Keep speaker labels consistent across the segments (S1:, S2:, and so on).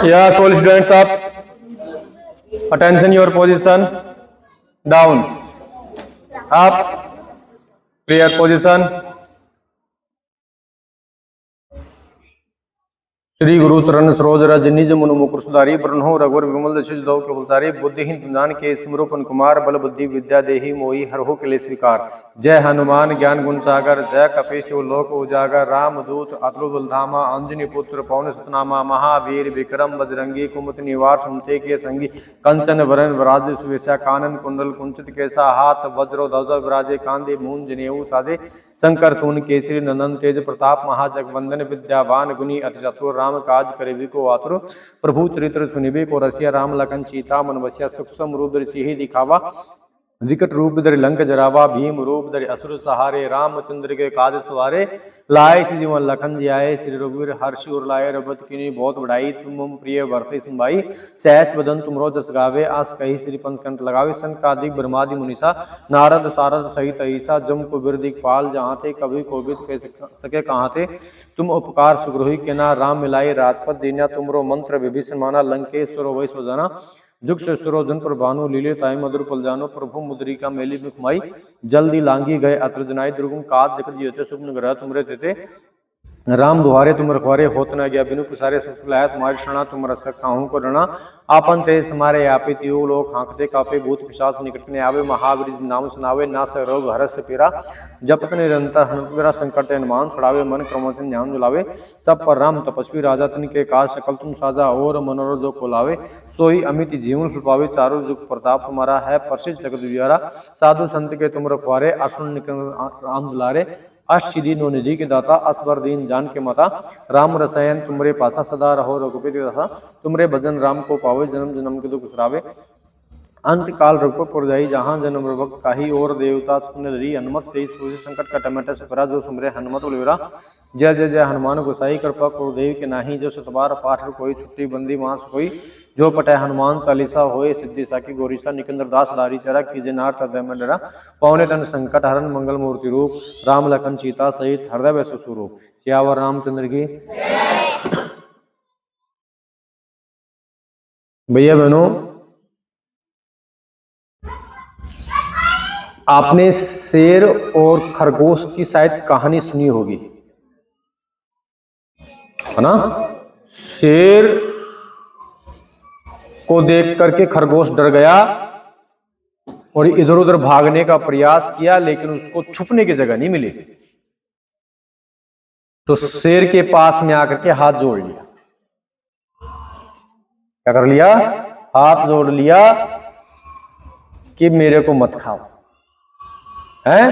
S1: Yes, all students up. Attention, your position. Down. Up. Clear position. Shri गुरु चरण सरोज रज निज मनु मुकुर सुधारी ब्रह्मो रघुवर विमल दशिष दो के उतारी बुद्धिहीन तुम के सिमरोपन कुमार बल बुद्धि विद्या देही मोहि हरहु के लिए स्वीकार। जय हनुमान ज्ञान गुण सागर जय कपीश लोक उजागर राम दूत अतुल बलधामा अंजनी पुत्र पवन सतनामा महावीर विक्रम बजरंगी कुमति निवार सुमते के संगी कंचन वरण वराज सुवेशा कानन कुंडल कुंचित केसा हाथ वज्रो ध्वजा विराजे कांदे मूंज जनेऊ साजे शंकर सून केसरी नंदन तेज प्रताप महाजगवंदन विद्यावान गुनी अति चतुर राम काज करेबी को आतुर प्रभु चरित्र सुनिबे को रसिया राम लखन सीता मन बसिया सूक्ष्म रूप सिंह दिखावा विकट रूप धरि लंक जरावा भीम रूप धरि असुर सहारे रामचंद्र के काज सवारे लाए श्री जीवन लखन जियाए श्री रघुवीर हर्ष उर लाए रघुपति कीन्ही बहुत बढ़ाई तुम प्रिय भरते सुनवाई सहस बदन तुमरो जस गावे आस कही श्री पंथ कंठ लगावे सनकादिक ब्रह्मादि मुनीसा नारद सारद सहित अहिसा जम को बिरदिक पाल जहाँ थे कभी कोविद कह सके कहाँ थे तुम उपकार सुग्रही के ना राम मिलाई राजपद दीना तुमरो मंत्र विभीषण माना लंकेश्वर वै स्वजाना जुग से सुरोधन पर भानु लीले ताई मधुर पल जानो प्रभु मुद्रिका मेली मुखमाई जल्दी लांगी गए अत्रजनाई दुर्गम काज जगत जीते सुप्न ग्रह तुमरे तेते राम दुहारे तुम रखवारे होत न गया बिनु पुसारे ससुलाया तुम्हारी शरणा तुम रस काहू को डरना आपन ते समारे आपे तियो लोग हाँकते कापे भूत पिशाच निकट ने आवे महावीर नाम सुनावे ना स रोग हरस पीरा जपत निरंतर हनुमत मेरा संकट अनुमान छुड़ावे मन क्रमवचन ध्यान जुलावे सब पर राम तपस्वी राजा तिन के काज सकल तुम साजा और मनोरथ जो को लावे सोई अमित जीवन फल पावे चारों जुग प्रताप तुम्हारा है प्रसिद्ध जगत दुलारा साधु संत के तुम रखवारे असुन राम दुलारे अष्टसिद्धि नो निधि के दाता असवर दीन जान के माता राम रसायन तुमरे पासा सदा रहो रघुपति दाता तुमरे भजन राम को पावे जन्म जन्म के दुख सुरावे अंत काल रघुपति पुर जाई जहाँ जन्म भक्त काही और देवता सुन धरी हनुमत से संकट का टमाटर सफरा जो सुमरे हनुमत उलवेरा जय जय जय हनुमान गोसाई कृपा गुरुदेव के नाही जो सतबार पाठ कोई छुट्टी बंदी मास कोई जो पटय हनुमान चालीसा होए सिद्धि साकी गौरीसा निकंदर दास दारी चरा कीजे नाथ हृदय में डरा पौने तन संकट हरण मंगल मूर्ति रूप राम लखन सीता सहित हृदय वैश्व स्वरूप सियावर रामचंद्र की। भैया बहनों, आपने शेर और खरगोश की शायद कहानी सुनी होगी, है ना। शेर को देख करके खरगोश डर गया और इधर उधर भागने का प्रयास किया, लेकिन उसको छुपने की जगह नहीं मिली। तो शेर के पास में आकर के हाथ जोड़ लिया। क्या कर लिया? हाथ जोड़ लिया कि मेरे को मत खाओ, हैं?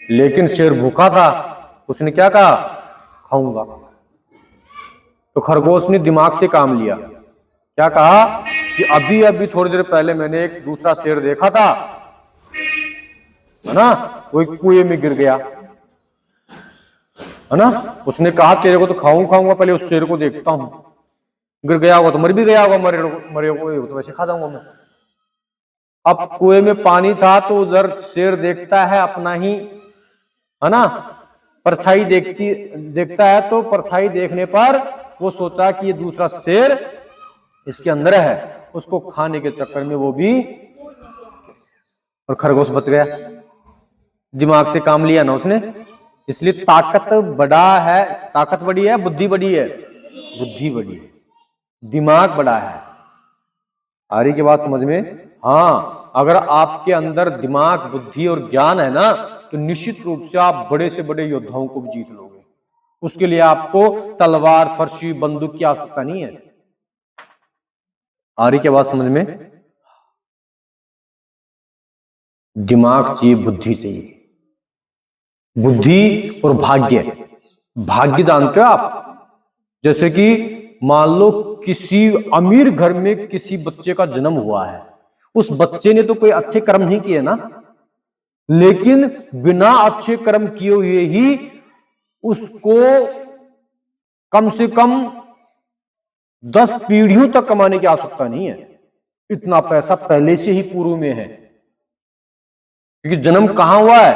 S1: लेकिन शेर भूखा था, उसने क्या कहा? खाऊंगा। तो खरगोश ने दिमाग से काम लिया। क्या कहा कि अभी अभी थोड़ी देर पहले मैंने एक दूसरा शेर देखा था, है ना, वो एक कुएं में गिर गया, है ना। उसने कहा तेरे को तो खाऊंगा, पहले उस शेर को देखता हूं, गिर गया होगा तो मर भी गया होगा, मरे हुए तो वैसे खा जाऊंगा मैं। अब कुएं में पानी था तो उधर शेर देखता है अपना ही, है ना, परछाई देखता है। तो परछाई देखने पर वो सोचा कि ये दूसरा शेर इसके अंदर है, उसको खाने के चक्कर में वो भी, और खरगोश बच गया। दिमाग से काम लिया ना उसने, इसलिए ताकत बड़ी है, बुद्धि बड़ी है, बुद्धि बड़ी है, दिमाग बड़ा है। आ रही की बात समझ में? हाँ, अगर आपके अंदर दिमाग, बुद्धि और ज्ञान है ना, तो निश्चित रूप से आप बड़े से बड़े योद्धाओं को भी जीत लोगे। उसके लिए आपको तलवार, फरसी, बंदूक की आवश्यकता नहीं है। आ रही क्या बात समझ में? दिमाग चाहिए, बुद्धि चाहिए। बुद्धि और भाग्य। भाग्य जानते हो आप? जैसे कि मान लो किसी अमीर घर में किसी बच्चे का जन्म हुआ है, उस बच्चे ने तो कोई अच्छे कर्म नहीं किए ना, लेकिन बिना अच्छे कर्म किए हुए ही उसको कम से कम 10 पीढ़ियों तक कमाने की आवश्यकता नहीं है। इतना पैसा पहले से ही पूर्व में है, क्योंकि जन्म कहां हुआ है?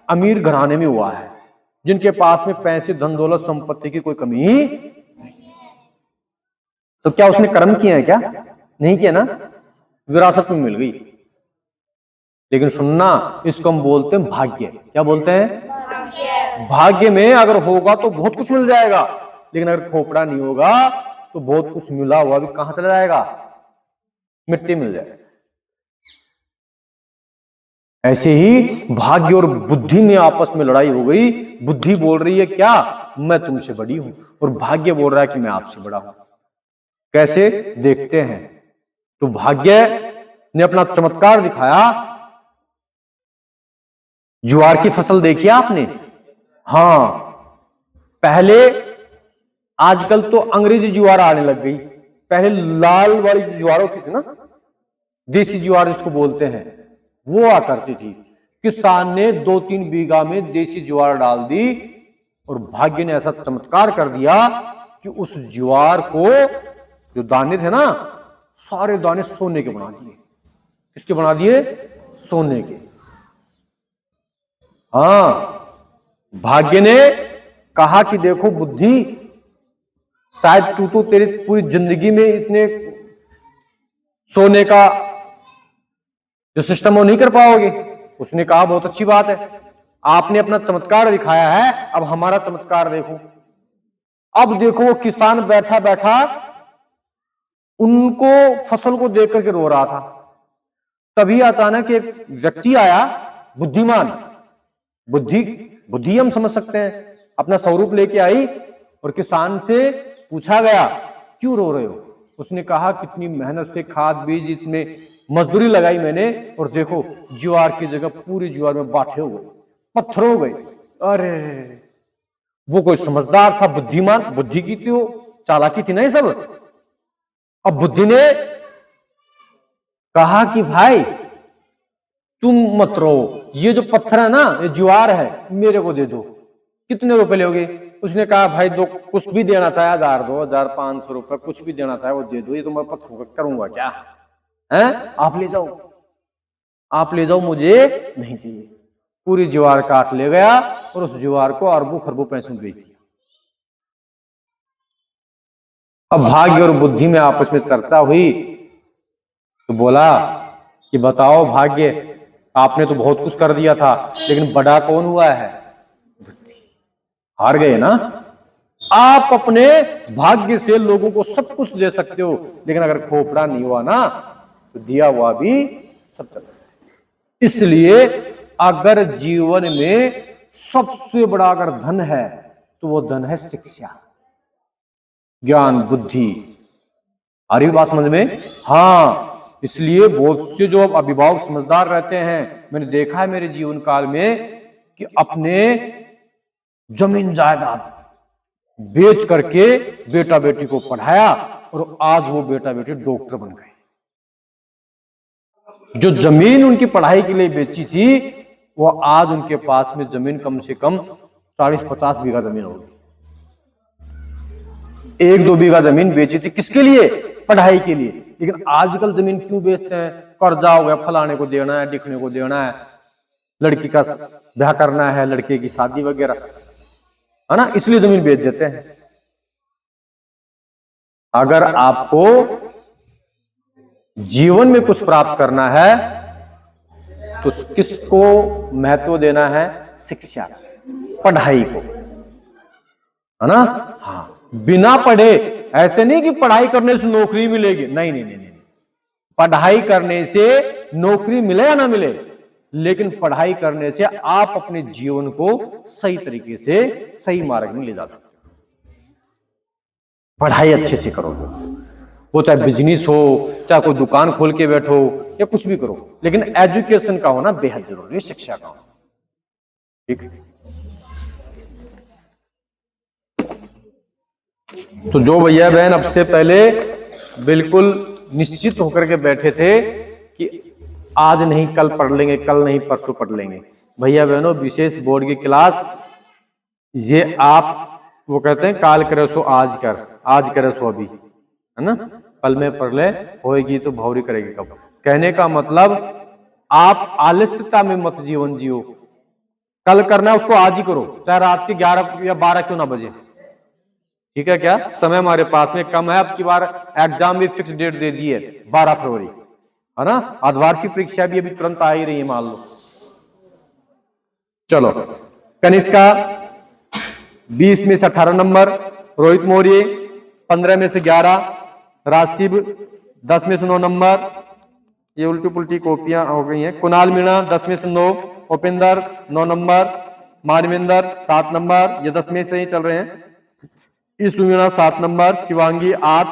S1: अमीर घराने में हुआ है, जिनके पास में पैसे, धन दौलत, संपत्ति की कोई कमी नहीं। तो क्या उसने कर्म किया है? क्या नहीं किया ना, विरासत में मिल गई। लेकिन सुनना, इसको हम बोलते हैं भाग्य। क्या बोलते हैं? भाग्य में अगर होगा तो बहुत कुछ मिल जाएगा, लेकिन अगर खोपड़ा नहीं होगा तो बहुत कुछ मिला हुआ भी कहां चला जाएगा? मिट्टी मिल जाएगा। ऐसे ही भाग्य और बुद्धि में आपस में लड़ाई हो गई। बुद्धि बोल रही है क्या, मैं तुमसे बड़ी हूं, और भाग्य बोल रहा है कि मैं आपसे बड़ा हूं। कैसे देखते हैं। तो भाग्य ने अपना चमत्कार दिखाया। ज्वार की फसल देखी आपने? हाँ, पहले, आजकल तो अंग्रेजी ज्वार आने लग गई। पहले लाल वाली जो ज्वार होती थी ना, देसी ज्वार जिसको बोलते हैं, वो आ करती थी। किसान ने 2-3 बीघा में देसी ज्वार डाल दी, और भाग्य ने ऐसा चमत्कार कर दिया कि उस ज्वार को, जो दाने थे ना, सारे दाने सोने के बना दिए। किसके बना दिए? सोने के। हाँ, भाग्य ने कहा कि देखो बुद्धि, शायद तू तो तेरी पूरी जिंदगी में इतने सोने का जो सिस्टम वो नहीं कर पाओगे। उसने कहा बहुत अच्छी बात है, आपने अपना चमत्कार दिखाया है, अब हमारा चमत्कार देखो। अब देखो, वो किसान बैठा बैठा उनको फसल को देख करके रो रहा था। तभी अचानक एक व्यक्ति आया, बुद्धिमान, बुद्धि हम समझ सकते हैं, अपना स्वरूप लेके आई, और किसान से पूछा गया क्यों रो रहे हो? उसने कहा कितनी मेहनत से खाद बीज, इतने मजदूरी लगाई मैंने, और देखो ज्वार की जगह पूरी ज्वार में बांटे हो गए, पत्थर हो गए। अरे, वो कोई समझदार था, बुद्धिमान, बुद्धि की थी, वो चालाकी थी ना ये सब। अब बुद्धि ने कहा कि भाई तुम मत रो, ये जो पत्थर है ना, ये ज्वार है, मेरे को दे दो। कितने रुपए लोगे? उसने कहा भाई दो, कुछ भी देना चाहे, 1000, 2000, 500 रुपए, कुछ भी देना चाहे वो दे दो, ये तो मैं पत्थरों का करूंगा क्या है? आप ले जाओ, आप ले जाओ, मुझे नहीं चाहिए। पूरी ज्वार काट ले गया, और उस ज्वार को अरबों खरबों पैसों में बेच दिया। अब भाग्य और बुद्धि में आपस में चर्चा हुई, तो बोला कि बताओ भाग्य, आपने तो बहुत कुछ कर दिया था, लेकिन बड़ा कौन हुआ है? बुद्धि। हार गए ना। आप अपने भाग्य से लोगों को सब कुछ दे सकते हो, लेकिन अगर खोपड़ा नहीं हुआ ना, तो दिया हुआ भी सब चला जाए। इसलिए अगर जीवन में सबसे बड़ा अगर धन है, तो वो धन है शिक्षा, ज्ञान, बुद्धि। आ रही बात समझ में? हाँ, इसलिए बहुत से जो अभिभावक समझदार रहते हैं, मैंने देखा है मेरे जीवन काल में, कि अपने जमीन जायदाद बेच करके बेटा बेटी को पढ़ाया, और आज वो बेटा बेटी डॉक्टर बन गए। जो जमीन उनकी पढ़ाई के लिए बेची थी, वो आज उनके पास में जमीन कम से कम 40-50 बीघा जमीन होगी। 1-2 बीघा जमीन बेची थी किसके लिए? पढ़ाई के लिए। लेकिन आजकल जमीन क्यों बेचते हैं? कर्जा हो गया, फलाने को देना है, दिखने को देना है, लड़की का ब्याह करना है, लड़के की शादी वगैरह, है ना, इसलिए जमीन बेच देते हैं। अगर आपको जीवन में कुछ प्राप्त करना है, तो किसको महत्व देना है? शिक्षा, पढ़ाई को, है ना। हाँ, बिना पढ़े, ऐसे नहीं कि पढ़ाई करने से नौकरी मिलेगी, नहीं नहीं नहीं नहीं। पढ़ाई करने से नौकरी मिले या ना मिले, लेकिन पढ़ाई करने से आप अपने जीवन को सही तरीके से सही मार्ग में ले जा सकते हो। पढ़ाई अच्छे से करो, वो चाहे बिजनेस हो, चाहे कोई दुकान खोल के बैठो, या कुछ भी करो, लेकिन एजुकेशन का होना बेहद जरूरी है, शिक्षा का होना। ठीक है। तो जो भैया बहन अब से पहले बिल्कुल निश्चित होकर के बैठे थे कि आज नहीं कल पढ़ लेंगे, कल नहीं परसों पढ़ लेंगे, भैया बहनों विशेष बोर्ड की क्लास, ये आप, वो कहते हैं काल करे सो आज कर, आज करे सो अभी, है ना, कल में पढ़ ले, होएगी तो भौरी करेगी कब। कहने का मतलब आप आलस्यता में मत जीवन जियो, कल करना है उसको आज ही करो, चाहे रात के 11 या 12 क्यों ना बजे। ठीक है क्या? समय हमारे पास में कम है। अब की बार एग्जाम भी फिक्स डेट दे दी है 12 फरवरी, है ना। अर्धवार्षिक परीक्षा भी अभी तुरंत आ ही रही है, मान लो। चलो, कनिष्का 20 में से 18 नंबर, रोहित मौर्य 15 में से 11, राशिब 10 में से 9 नंबर, ये उल्टी पुल्टी कॉपियां हो गई हैं। कुणाल मीणा 10 में से 9, उपेंद्र 9 नंबर, मानवेंद्र 7 नंबर, ये 10 में से ही चल रहे हैं। ईसु मीणा 7 नंबर, शिवांगी 8,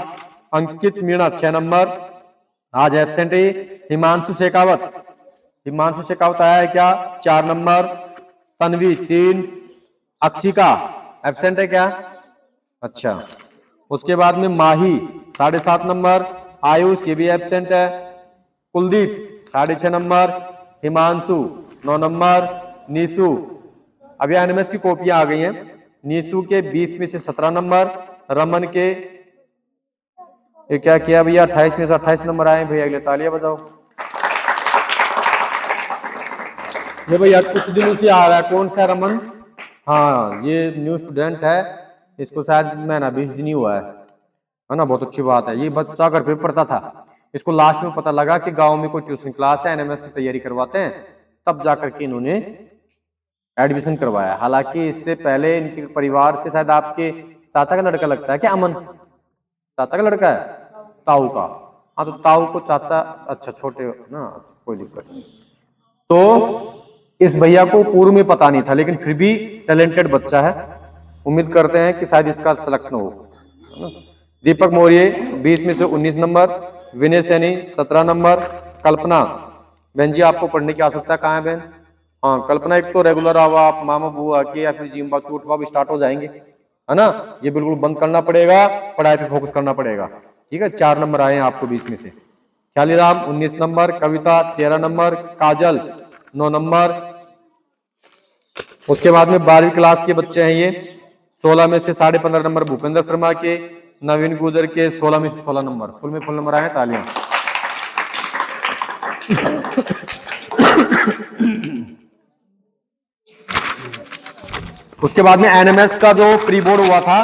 S1: अंकित मीणा 6 नंबर, आज एब्सेंट है। हिमांशु शेखावत आया है क्या? 4 नंबर, तन्वी 3, अक्षिका एब्सेंट है क्या? अच्छा। उसके बाद में माही 7.5 नंबर, आयुष ये भी एब्सेंट है, कुलदीप 6.5 नंबर, हिमांशु 9 नंबर, नीसू, अभी एनएमएस की कॉपियां आ गई हैं। नीसू के 20 में से 17 नंबर, रमन के ये क्या किया भैया 28 में से 28 नंबर आए भैया, अगले तालियां बजाओ। ये भैया कुछ दिनों से आ रहा है, कौन सा रमन? हाँ, ये न्यू स्टूडेंट है, इसको शायद महीना 20 दिन ही हुआ है ना। बहुत अच्छी बात है। ये बच्चा घर पे पढ़ता था, इसको लास्ट में पता लगा कि गांव में कोई ट्यूशन क्लास है, एनएमएस की तैयारी करवाते हैं, तब जाकर के इन्होंने एडमिशन करवाया। हालांकि इससे पहले इनके परिवार से शायद आपके चाचा का लड़का लगता है क्या? अमन चाचा का लड़का है, ताऊ का। हाँ, तो ताऊ को चाचा, अच्छा छोटे ना, कोई दिक्कत नहीं। तो इस भैया को पूर्व में पता नहीं था, लेकिन फिर भी टैलेंटेड बच्चा है, उम्मीद करते हैं कि शायद इसका सिलेक्शन हो। दीपक मौर्य 20 में से 19 नंबर, विनय सैनी 17 नंबर, कल्पना, बहन जी आपको पढ़ने की आवश्यकता कहाँ है बहन? हाँ, कल्पना एक तो रेगुलर आओ आप, मामा बुआ के या फिर जिम बाकी उठवा स्टार्ट हो जाएंगे, है ना। ये बिल्कुल बंद करना पड़ेगा, पढ़ाई पे फोकस करना पड़ेगा। ठीक है, 4 नंबर आए हैं आपको 20 में से। ख्यालीराम 19 नंबर, कविता 13 नंबर, काजल 9 नंबर। उसके बाद में 12वीं क्लास के बच्चे हैं ये, 16 में से 15.5 नंबर भूपेंद्र शर्मा के, नवीन गुजर के 16 में से 16 नंबर। फुल में फुल नंबर आए, तालियां। उसके बाद में एनएमएस का जो प्री बोर्ड हुआ था,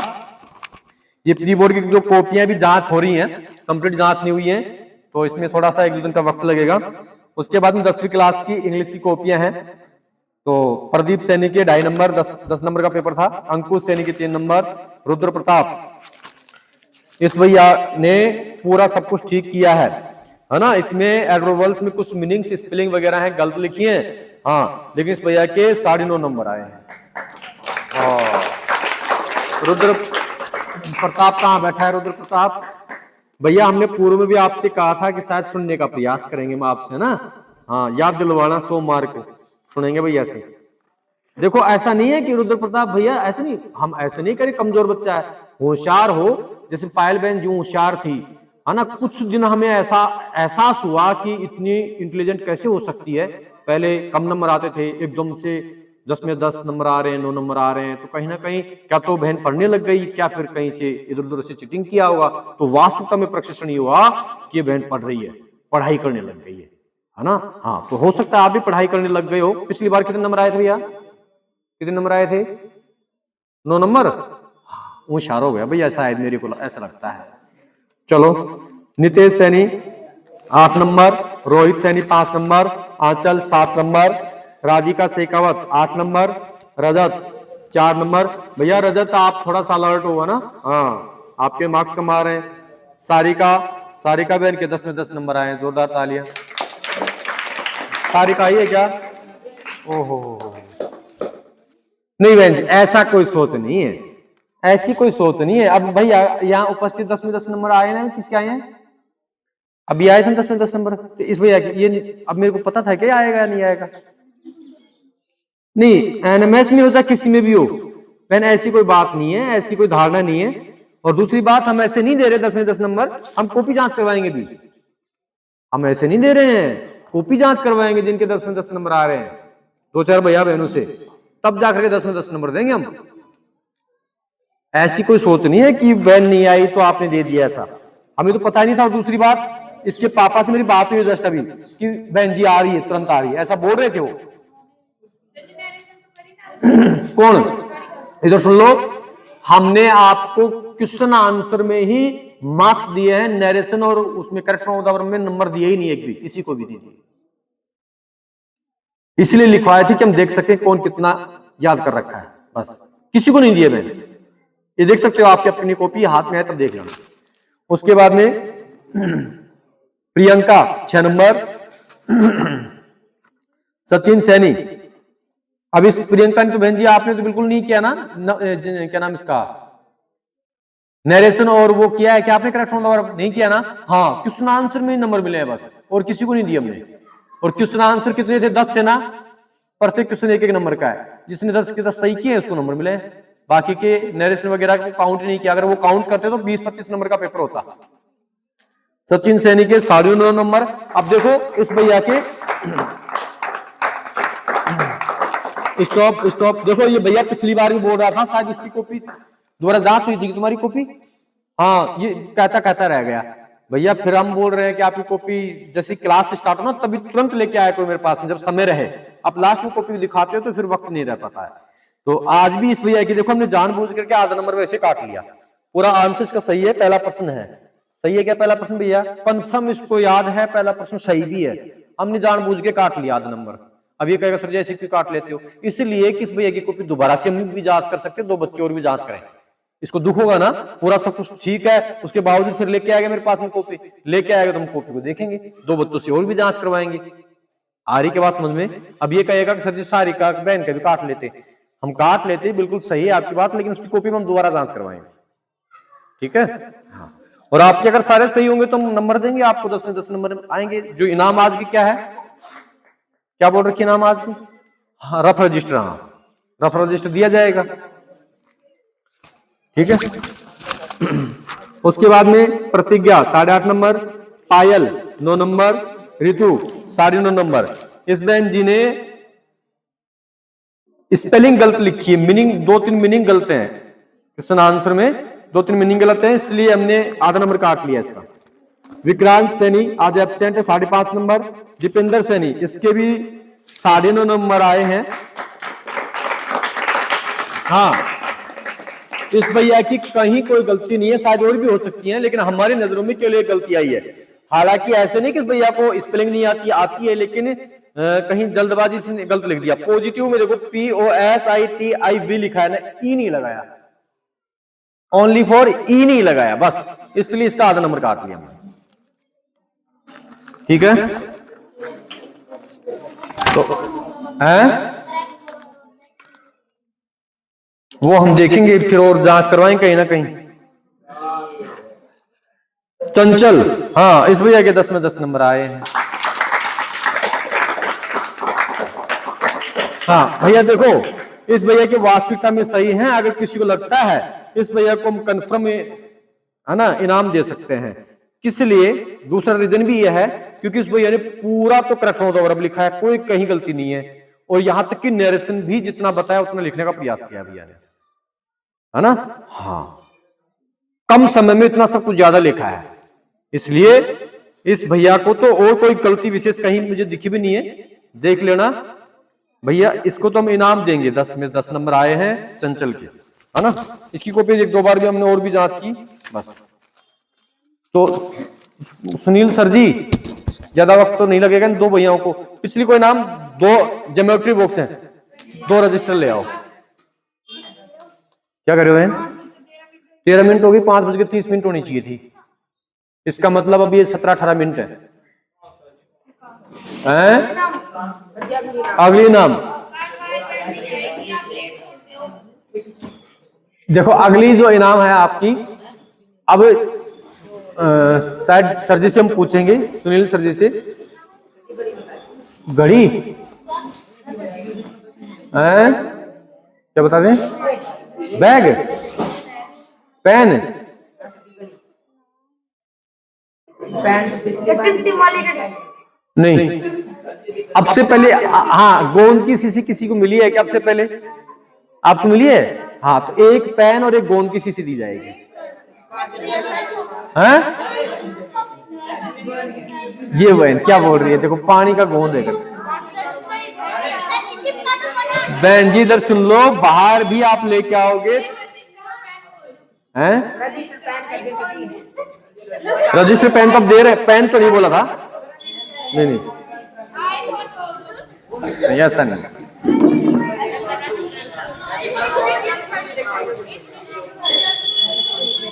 S1: ये प्री बोर्ड की जो कॉपियां भी जांच हो रही हैं, कंप्लीट जांच नहीं हुई है, तो इसमें थोड़ा सा 1-2 दिन का वक्त लगेगा। उसके बाद में 10वीं क्लास की इंग्लिश की कॉपियां हैं, तो प्रदीप सैनी के 2.5 नंबर, 10 नंबर का पेपर था। अंकुश सैनी के 3 नंबर, रुद्र प्रताप, इस भैया ने पूरा सब कुछ ठीक किया है ना। इसमें एडवर्बल्स में कुछ मीनिंग्स स्पेलिंग वगैरह है गलत लिखी है, हाँ, लेकिन इस भैया के 9.5 नंबर आए हैं। रुद्र प्रताप कहाँ बैठा है? रुद्र प्रताप भैया, हमने पूर्व में भी आपसे कहा था कि शायद सुनने का प्रयास करेंगे हम आपसे, ना। हाँ, याद दिलवाना, सोमवार को सुनेंगे भैया से। देखो, ऐसा नहीं है कि रुद्र प्रताप भैया, ऐसा नहीं, हम ऐसे नहीं करें कमजोर बच्चा है, होशियार हो, जैसे पायल बहन जो होशियार थी, है ना। कुछ दिन हमें ऐसा एहसास हुआ कि इतनी इंटेलिजेंट कैसे हो सकती है। पहले कम नंबर आते थे, एकदम से 10 में 10 नंबर आ रहे हैं, 9 नंबर आ रहे हैं, तो कहीं ना कहीं क्या तो बहन पढ़ने लग गई, क्या फिर कहीं से इधर उधर से चीटिंग किया होगा। तो वास्तविकता में प्रशिक्षण ये हुआ कि ये बहन पढ़ रही है, पढ़ाई करने लग गई है ना। हाँ, तो हो सकता है आप भी पढ़ाई करने लग गए हो। पिछली बार कितने नंबर आए थे भैया? कितने नंबर आए थे? 9 नंबर। वो इशारा हो गया भैया, शायद मेरे को ऐसा लगता है। चलो, नितेश सैनी 8 नंबर, रोहित सैनी 5 नंबर, आंचल 7 नंबर, राधिका शेखावत 8 नंबर, रजत 4 नंबर। भैया रजत, आप थोड़ा सा अलर्ट होगा ना, हाँ, आपके मार्क्स कम आ रहे हैं। सारिका बहन के 10 में 10 नंबर आए हैं, जोरदार तालियां। सारिका ही है क्या? ओहो, नहीं बहन जी, ऐसा कोई सोच नहीं है, ऐसी कोई सोच नहीं है। अब भैया यहाँ उपस्थित 10 में 10 नंबर आए ना, किसके आए हैं? अभी आए थे 10 में 10 नंबर, तो इस भैया ये अब मेरे को पता था क्या आएगा नहीं आएगा। नहीं, एनएमएस में हो चाहे किसी में भी हो बहन, ऐसी कोई बात नहीं है, ऐसी कोई धारणा नहीं है। और दूसरी बात, हम ऐसे नहीं दे रहे 10 में 10 नंबर, हम कॉपी जांच करवाएंगे भी, हम ऐसे नहीं दे रहे हैं, कॉपी जांच करवाएंगे जिनके 10 में 10 नंबर आ रहे हैं, 2-4 भैया बहनों से, तब जाकर के 10 में 10 नंबर देंगे हम। ऐसी कोई सोच नहीं है कि बहन नहीं आई तो आपने दे दिया, ऐसा हमें तो पता ही नहीं था। और दूसरी बात, इसके पापा से मेरी बात हुई जस्ट अभी कि बहन जी आ रही है, तुरंत आ रही है, ऐसा बोल रहे थे वो। कौन? इधर सुन लो, हमने आपको क्वेश्चन आंसर में ही मार्क्स दिए हैं, नरेशन और उसमें करेक्शन ऑफ द वर्ब में नंबर दिए ही नहीं, एक भी किसी को भी दीजिए, इसलिए लिखवाए थे कि हम देख सके कौन कितना याद कर रखा है, बस किसी को नहीं दिए मैंने। ये देख सकते हो आपकी अपनी कॉपी हाथ में है, तब देख लेना। उसके बाद में प्रियंका 6 नंबर, सचिन सैनी। अब इस प्रियंका ने तो बहन जी आपने तो बिल्कुल नहीं किया ना, क्या नाम इसका, नरेशन और वो किया है कि आपने करेक्शन ऑफ द वर्ब नहीं किया ना? हाँ, क्वेश्चन आंसर में नंबर मिले हैं बस, और किसी को नहीं दिया हमने। और क्वेश्चन आंसर कितने थे? 10 थे ना, प्रत्येक क्वेश्चन 1-1 नंबर का है, जिसने 10 के 10 सही किए उसको नंबर मिले। बाकी के नरेशन वगैरह को काउंट नहीं किया, अगर वो काउंट करते तो 20-25 नंबर का पेपर होता। सचिन सैनी के 9.5 नंबर। अब देखो इस भैया के स्टॉप देखो, ये भैया पिछली बार भी बोल रहा था, शायद उसकी कॉपी दोबारा जांच हुई थी तुम्हारी कॉपी, हाँ ये कहता रह गया भैया। फिर हम बोल रहे हैं कि आपकी कॉपी जैसी क्लास स्टार्ट हो ना तभी तुरंत लेके आया कोई मेरे पास में, जब समय रहे। अब लास्ट में कॉपी दिखाते हो तो फिर वक्त नहीं रह पाता है। तो आज भी इस भैया की देखो हमने जानबूझ करके आधा नंबर वैसे काट लिया। पूरा आंसर इसका सही है, पहला प्रश्न है सही है। क्या पहला प्रश्न भैया? कंफर्म इसको याद है, पहला प्रश्न सही भी है, हमने जानबूझ के काट लिया आधा नंबर। अब ये कहेगा सर जैसे क्यों काट लेते हो? इसलिए कि इस भैया की कॉपी दोबारा से हम भी जांच कर सकते हैं, 2 बच्चे और भी जांच करें। इसको दुख होगा ना, पूरा सब कुछ ठीक है, उसके बावजूद फिर लेके आएगा मेरे पास में कॉपी, लेके आएगा तो हम कॉपी को देखेंगे, 2 बच्चों से और भी जांच करवाएंगे। आ रही के बात समझ में? अब ये कहेगा कि सर जी सारी का बहन का भी काट लेते, हम काट लेते, बिल्कुल सही है आपकी बात, लेकिन उसकी कॉपी में हम दोबारा जांच करवाएंगे, ठीक है? हाँ। और आपके अगर सारे सही होंगे तो हम नंबर देंगे आपको, 10 में 10 नंबर आएंगे। जो इनाम आज की क्या है, क्या बोल रखी इनाम आज की? हाँ, रफ रजिस्टर। हाँ, रफ रजिस्टर दिया जाएगा, ठीक है। उसके बाद में प्रतिज्ञा 8.5 नंबर, पायल 9 नंबर, ऋतु 9.5 नंबर। इस बहन जी ने स्पेलिंग गलत लिखी है, मीनिंग 2-3 मीनिंग गलत हैं क्वेश्चन आंसर में, 2-3 मीनिंग गलत है, इसलिए हमने आधा नंबर काट लिया इसका। विक्रांत सैनी आज एब्सेंट है 5.5 नंबर। दीपेंद्र सैनी, इसके भी 9.5 नंबर आए हैं। हाँ, इस भैया की कहीं कोई गलती नहीं है, शायद और भी हो सकती है, लेकिन हमारी नजरों में केवल एक गलती आई है। हालांकि ऐसे नहीं कि भैया को स्पेलिंग नहीं आती है, लेकिन कहीं जल्दबाजी गलत लिख दिया। पॉजिटिव में देखो POSITIV लिखा है ना, ई नहीं लगाया, ओनली फॉर ई नहीं लगाया, बस इसलिए इसका आधा नंबर काट लिया, ठीक है? तो वो हम देखेंगे फिर और जांच करवाएंगे कहीं ना कहीं। चंचल, हाँ इस भैया के 10 में 10 नंबर आए हैं। हाँ भैया देखो, इस भैया की वास्तविकता में सही है। अगर किसी को लगता है इस भैया को हम कंफर्म है ना इनाम दे सकते हैं। किस लिए? दूसरा रीजन भी यह है क्योंकि इस भैया ने पूरा तो करेक्शन ऑफ द वर्ब लिखा है, कोई कहीं गलती नहीं है, और यहां तक कि नरेशन भी जितना बताया उतना लिखने का प्रयास किया भैया ने, है ना? हाँ, कम समय में इतना सब कुछ ज्यादा लिखा है, इसलिए इस भैया को तो और कोई गलती विशेष कहीं मुझे दिखी भी नहीं है। देख लेना भैया, इसको तो हम इनाम देंगे, 10 में 10 नंबर आए हैं चंचल के, है ना? इसकी कॉपी 1-2 बार भी हमने और भी जांच की, बस। तो सुनील सर जी, ज्यादा वक्त तो नहीं लगेगा इन 2 भैयाओं को। पिछली कोई नाम 2 ज्योमेट्री बॉक्स हैं, 2 रजिस्टर ले आओ। क्या कर रहे हो? 13 मिनट होगी, 5:30 होनी चाहिए थी। इसका मतलब अभी 17-18 मिनट है। अगली नाम देखो, अगली जो इनाम है आपकी, अब शायद सर जी से हम पूछेंगे, सुनील सर जी से। घड़ी क्या बता दें? बैग, पेन, नहीं। अब से पहले हाँ, गोंद की शीशी किसी को मिली है क्या? अब से पहले आपको मिली है? हाँ, तो एक पेन और एक गोंद की शीशी दी जाएगी। हैं? ये बहन क्या बोल रही है? देखो पानी का गोंद है, बहन जी इधर सुन लो, बाहर भी आप लेके आओगे हैं? रजिस्टर पेन तो दे रहे, पेन तो नहीं बोला था। नहीं नहीं, ऐसा नहीं।